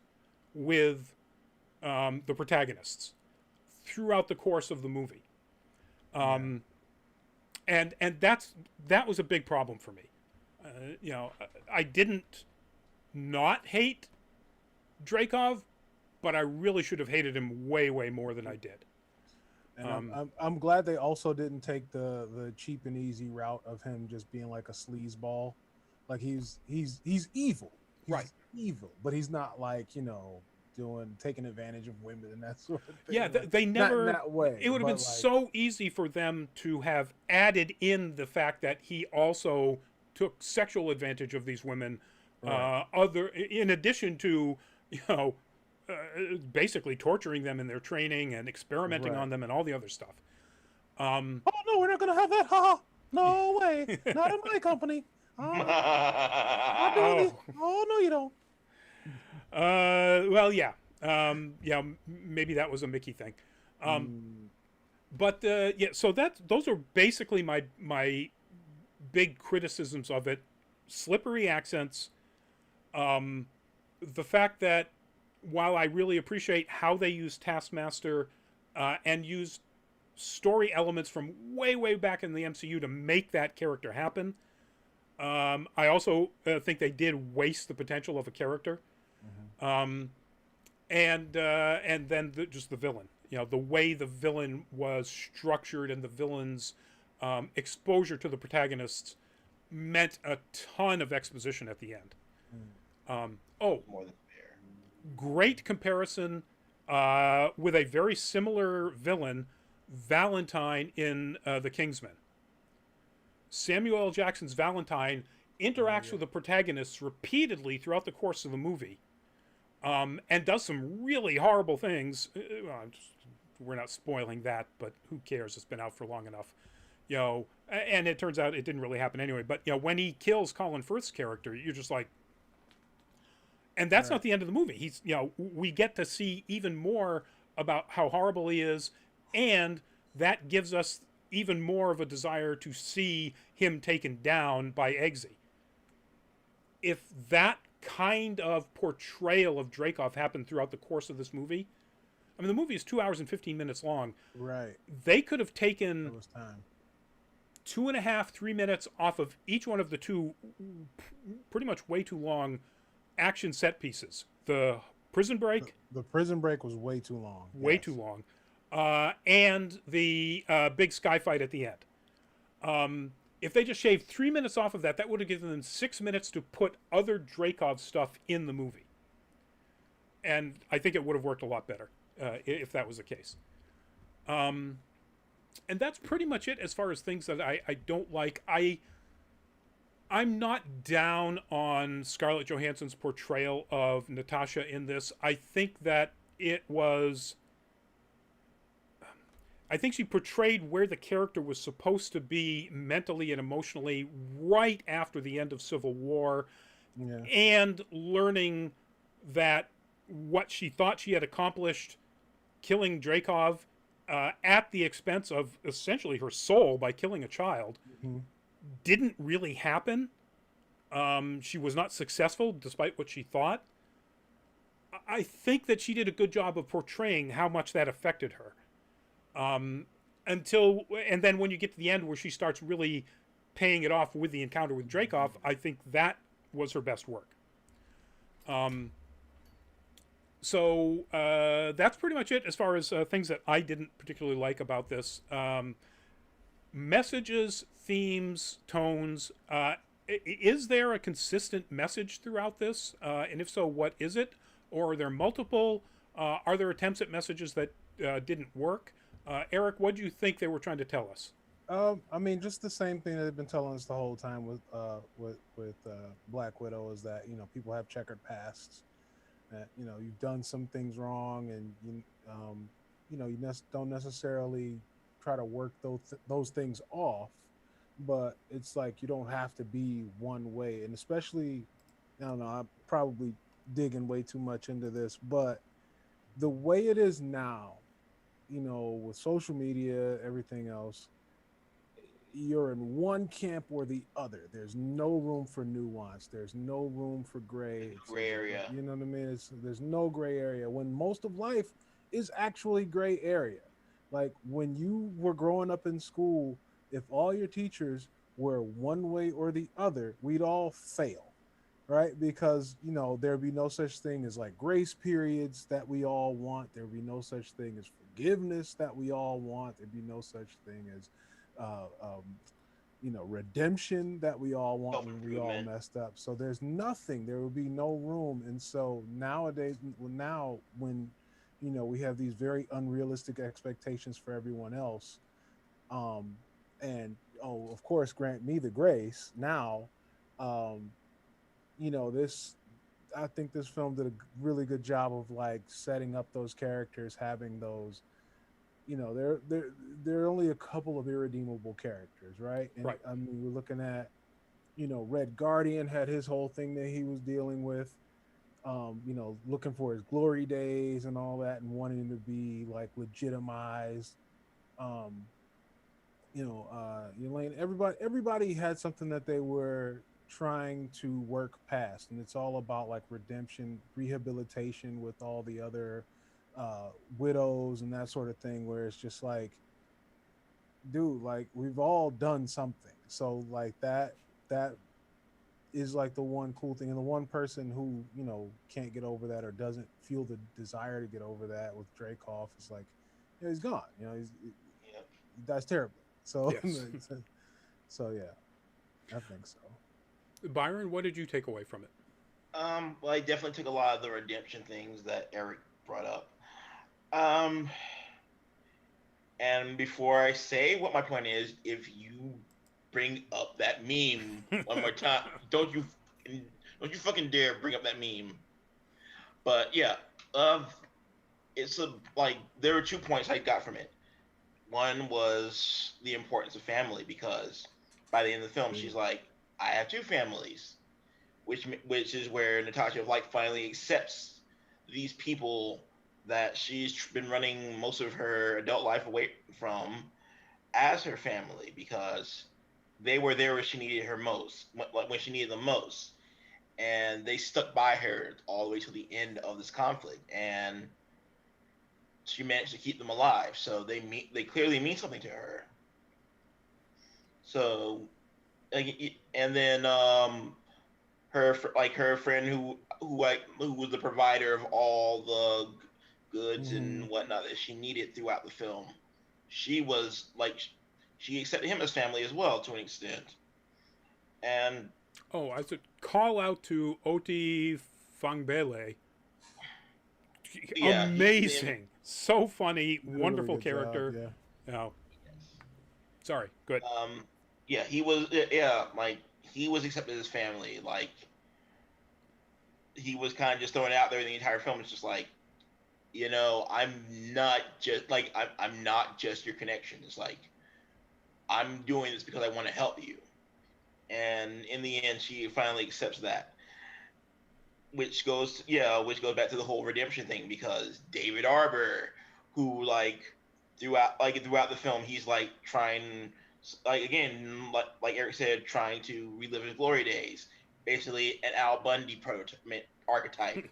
with the protagonists throughout the course of the movie. And that was a big problem for me. You know, I didn't not hate Dreykov, but I really should have hated him way, way more than I did. And I'm glad they also didn't take the cheap and easy route of him just being like a sleazeball. Like he's evil, right? Evil, but he's not like, you know, taking advantage of women and that sort of thing. Yeah, like, they never. Not in that way. It would have been so easy for them to have added in the fact that he also took sexual advantage of these women. Right. In addition to, you know, basically torturing them in their training and experimenting on them and all the other stuff. Oh no, we're not gonna have that. Ha! No way, not in my company. Not doing it. Oh no, you don't. Well, yeah, yeah. Maybe that was a Mickey thing. But yeah. So those are basically my big criticisms of it. Slippery accents. The fact that while I really appreciate how they use Taskmaster and use story elements from way, way back in the MCU to make that character happen, I also think they did waste the potential of a character. Mhm. And then just the villain. You know, the way the villain was structured and the villain's exposure to the protagonists meant a ton of exposition at the end. Oh, More than fair. great comparison with a very similar villain, Valentine in The Kingsman. Samuel L. Jackson's Valentine interacts with the protagonists repeatedly throughout the course of the movie, and does some really horrible things. We're not spoiling that, but who cares? It's been out for long enough. You know, and it turns out it didn't really happen anyway. But you know, when he kills Colin Firth's character, you're just like, and that's not the end of the movie. He's, you know, we get to see even more about how horrible he is, and that gives us even more of a desire to see him taken down by Eggsy. If that kind of portrayal of Dreykov happened throughout the course of this movie, I mean, the movie is 2 hours and 15 minutes long. Right. They could have taken There was time. 2.5, 3 minutes off of each one of the two pretty much way too long action set pieces. The prison break, The prison break was way too long. way Yes. too long, and the big sky fight at the end. If they just shaved 3 minutes off of that, that would have given them 6 minutes to put other Dreykov stuff in the movie. And I think it would have worked a lot better if that was the case. And that's pretty much it as far as things that I don't like. I'm not down on Scarlett Johansson's portrayal of Natasha in this. I think that it was... I think she portrayed where the character was supposed to be mentally and emotionally right after the end of Civil War, Yeah. and learning that what she thought she had accomplished, killing Dreykov at the expense of essentially her soul by killing a child, Mhm. didn't really happen. She was not successful despite what she thought. I think that she did a good job of portraying how much that affected her. And then when you get to the end where she starts really paying it off with the encounter with Dreykov, I think that was her best work. So that's pretty much it as far as things that I didn't particularly like about this. Messages, themes, tones. Is there a consistent message throughout this? And if so, what is it? Or are there multiple? Are there attempts at messages that didn't work? Eric, what do you think they were trying to tell us? I mean, just the same thing that they've been telling us the whole time with Black Widow is that, you know, people have checkered pasts. That, you know, you've done some things wrong, and you don't necessarily try to work those things off, but it's like you don't have to be one way. And especially, I don't know, I'm probably digging way too much into this, but the way it is now, you know, with social media, everything else, you're in one camp or the other. There's no room for nuance. There's no room for gray. Gray area. You know what I mean? There's no gray area when most of life is actually gray area. Like when you were growing up in school, if all your teachers were one way or the other, we'd all fail, right? Because, you know, there'd be no such thing as like grace periods that we all want. There'd be no such thing as forgiveness that we all want. There'd be no such thing as redemption that we all want when we all messed up. So there's nothing. There will be no room. And so nowadays, now when, you know, we have these very unrealistic expectations for everyone else, and of course, grant me the grace. Now, I think this film did a really good job of like setting up those characters, having those. You know, there are only a couple of irredeemable characters, right? And right. I mean, we're looking at, you know, Red Guardian had his whole thing that he was dealing with, looking for his glory days and all that, and wanting to be like legitimized. Elaine, everybody had something that they were trying to work past, and it's all about like redemption, rehabilitation with all the other uh widows and that sort of thing, where it's just like, dude, like we've all done something. So like that is like the one cool thing. And the one person who, can't get over that or doesn't feel the desire to get over that with Dracoff is like, he's gone. Yep. He dies terribly. So Yes. so yeah, I think so. Byron, what did you take away from it? Well, I definitely took a lot of the redemption things that Eric brought up. Um, and before I say what my point is, if you bring up that meme one more time, don't you fucking dare bring up that meme. But yeah, uh, it's a like there were 2 points I got from it. One was the importance of family because by the end of the film, she's like, "I have two families," which is where Natasha like finally accepts these people that she's been running most of her adult life away from as her family because they were there when she needed her most, like when she needed them most, and they stuck by her all the way to the end of this conflict, and she managed to keep them alive. So they clearly mean something to her. So, and then her friend who was the provider of all the goods Hmm. and whatnot that she needed throughout the film. She was like she accepted him as family as well to an extent. And Oh, I should call out to Oti Fangbele. yeah, Amazing. So funny. Did a really Wonderful good job. character. Yeah. Oh, sorry. Good. yeah, he was yeah, like he was accepted as family. Like he was kind of just throwing it out there the entire film. It's just like, I'm not just like I'm not just your connection. It's like I'm doing this because I want to help you. And in the end, she finally accepts that, which goes back to the whole redemption thing because David Arbor, who throughout the film, he's like trying, like again, like Eric said, trying to relive his glory days. Basically, an Al Bundy prototype archetype.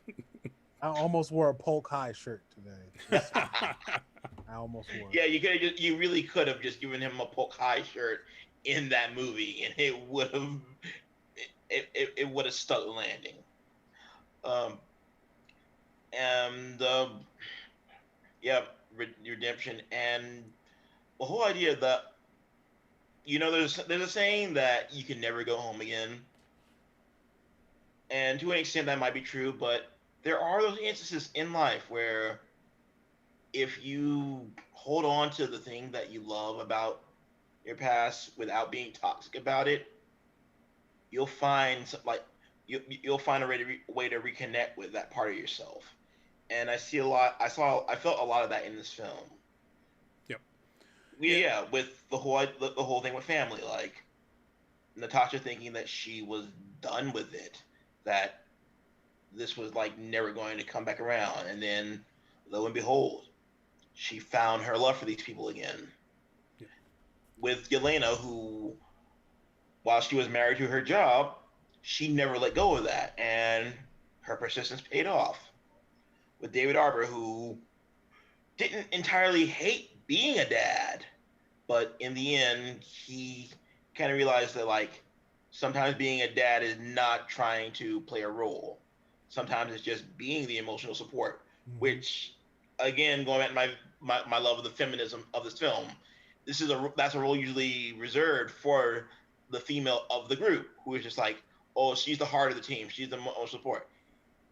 I almost wore a Polk High shirt today. Just saying. I almost wore it. Yeah, you really could have just given him a Polk High shirt in that movie, and it would have stuck the landing. Um, and yeah, redemption and the whole idea that there's a saying that you can never go home again, and to an extent that might be true, but there are those instances in life where if you hold on to the thing that you love about your past without being toxic about it, you'll find you'll find a way to reconnect with that part of yourself. And I felt a lot of that in this film. Yep. Yeah, with the whole thing with family, like Natasha thinking that she was done with it, that this was like never going to come back around, and then lo and behold, she found her love for these people again. Yep. With Yelena, who, while she was married to her job, she never let go of that, and her persistence paid off. With David Arbor, who didn't entirely hate being a dad, but in the end, he kind of realized that like sometimes being a dad is not trying to play a role. Sometimes it's just being the emotional support, Hmm. which again, going back to my love of the feminism of this film, that's a role usually reserved for the female of the group who is just like, oh, she's the heart of the team, she's the emotional support.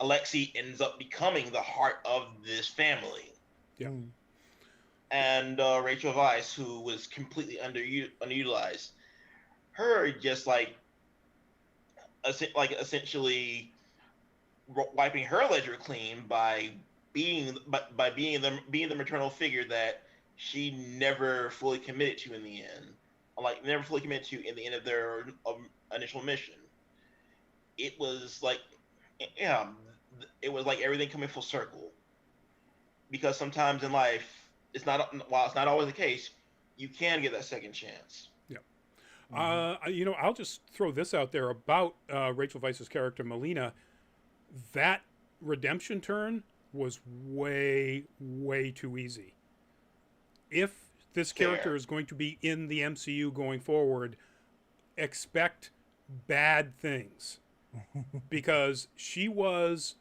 Alexi ends up becoming the heart of this family, Yeah. Mm. and Rachel Weisz, who was completely underutilized, her just essentially wiping her ledger clean by being the maternal figure that she never fully committed to in the end, like never fully committed to in the end of their initial mission. It was like, yeah, it was like everything coming full circle because sometimes in life, it's not while it's not always the case, you can get that second chance. Yeah. I'll just throw this out there about Rachel Weisz's character Melina. That redemption turn was way, way too easy. If this character Fair. is going to be in the MCU going forward, expect bad things because she was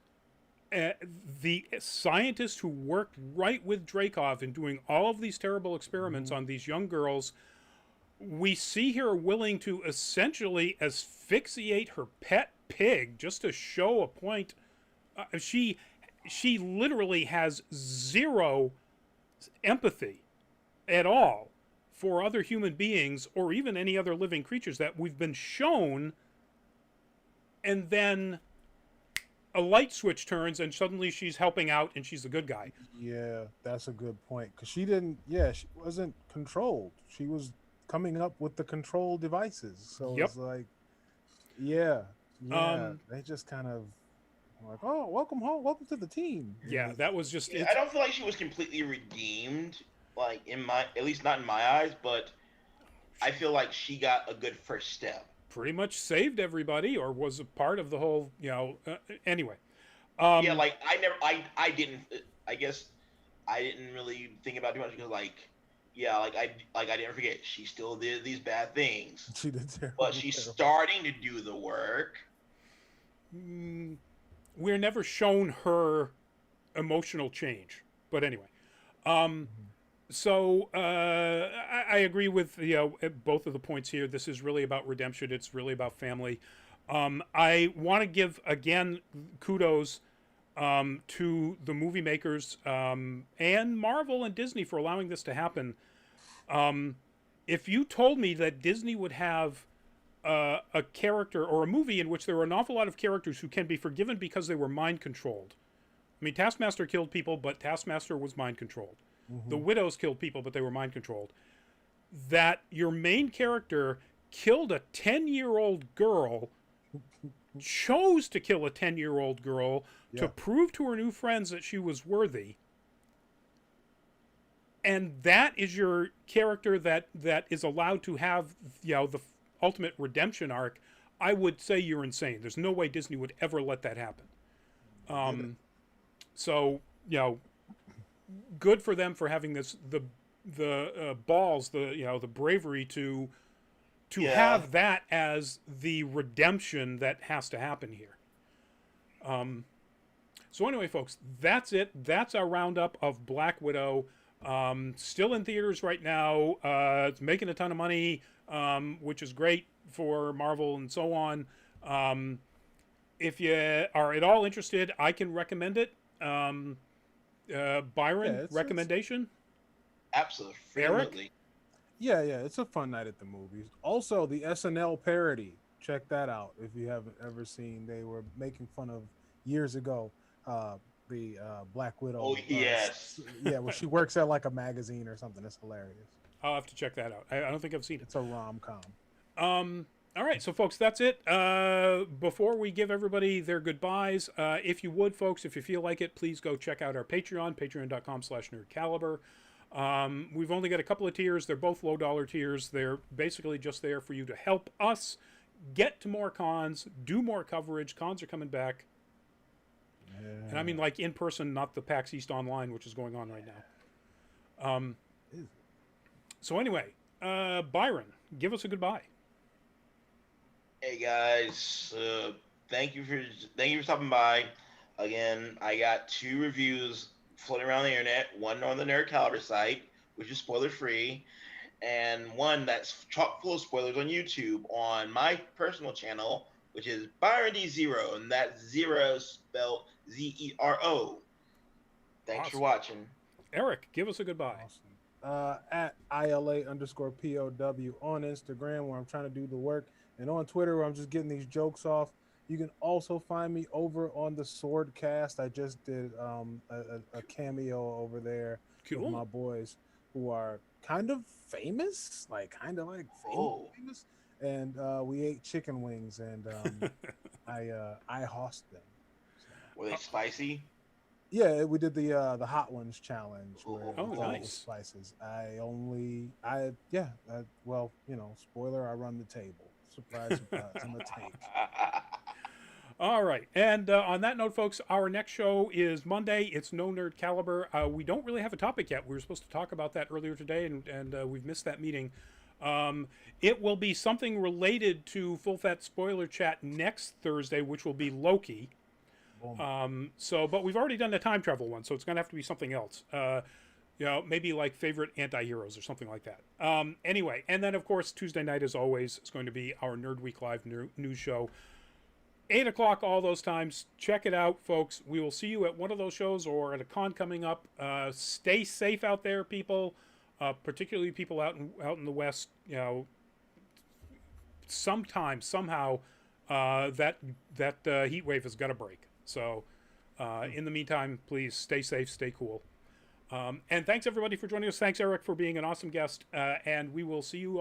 the scientist who worked right with Dreykov in doing all of these terrible experiments on these young girls. We see her willing to essentially asphyxiate her pet pig just to show a point. She literally has zero empathy at all for other human beings or even any other living creatures that we've been shown, and then a light switch turns and suddenly she's helping out and she's a good guy. Yeah, that's a good point. Because she wasn't controlled. She was coming up with the control devices. So Yep. it's like, yeah, they just kind of like, oh, welcome home, welcome to the team. Yeah, that was just I don't feel like she was completely redeemed, like at least not in my eyes, but I feel like she got a good first step. pretty much saved everybody or was a part of the whole, anyway. Yeah, like I didn't, I guess I didn't really think about it too much because I didn't forget she still did these bad things, She did terrible. but she's starting to do the work. We're never shown her emotional change, but anyway. So I agree with both of the points here. This is really about redemption. It's really about family. I want to give again kudos to the movie makers and Marvel and Disney for allowing this to happen. If you told me that Disney would have a character or a movie in which there were an awful lot of characters who can be forgiven because they were mind controlled. I mean, Taskmaster killed people, but Taskmaster was mind controlled. The Widows killed people, but they were mind controlled. That your main character killed a 10-year-old girl, chose to kill a 10-year-old girl to prove to her new friends that she was worthy. And that is your character that is allowed to have, the ultimate redemption arc. I would say you're insane. There's no way Disney would ever let that happen. So, good for them for having the balls, the bravery to have that as the redemption that has to happen here. So anyway, folks, that's it. That's our roundup of Black Widow. Still in theaters right now. It's making a ton of money, which is great for Marvel and so on. If you are at all interested, I can recommend it. Byron, recommendation? Absolutely. Eric? Yeah, it's a fun night at the movies. Also, the SNL parody. Check that out if you haven't ever seen. They were making fun of years ago the Black Widow. Oh, yes. Well, she works at like a magazine or something. It's hilarious. I'll have to check that out. I don't think I've seen it. It's a rom-com. All right, so folks, that's it. Before we give everybody their goodbyes, if you would, folks, if you feel like it, please go check out our Patreon, patreon.com/nerdcaliber. We've only got a couple of tiers. They're both low-dollar tiers. They're basically just there for you to help us get to more cons, do more coverage. Cons are coming back. Yeah. And I mean like in person, not the PAX East Online, which is going on right now. So anyway, Byron, give us a goodbye. Hey guys, thank you for stopping by. Again, I got 2 reviews floating around the internet. One on the Nerd Caliber site, which is spoiler free, and one that's chock full of spoilers on YouTube on my personal channel, which is Byron D Zero, and that's zero spelled Zero. Thanks for watching. Eric, give us a goodbye. Awesome. At ILA_POW on Instagram, where I'm trying to do the work, and on Twitter, where I'm just getting these jokes off. You can also find me over on the Swordcast. I just did a cameo over there with my boys who are kind of famous, famous. And we ate chicken wings, and I host them. Were they spicy? Yeah, we did the hot ones challenge where Oh, with all the nice. spices. Well, you know, spoiler, I run the table. Surprise, surprise, I'm a tank. All right. And on that note, folks, our next show is Monday. It's No Nerd Caliber. We don't really have a topic yet. We were supposed to talk about that earlier today, and we've missed that meeting. It will be something related to Full Fat Spoiler Chat next Thursday, which will be Loki. Boom. But we've already done the time travel one, so it's going to have to be something else. Maybe like favorite anti-heroes or something like that. Anyway, and then, of course, Tuesday night, as always, is going to be our Nerd Week Live news show. 8 o'clock all those times. Check it out, folks. We will see you at one of those shows or at a con coming up. Stay safe out there, people. Particularly people out in the West. You know, sometime, somehow, that heat wave is gonna break. So, in the meantime, please stay safe, stay cool. And thanks everybody for joining us. Thanks Eric for being an awesome guest. And we will see you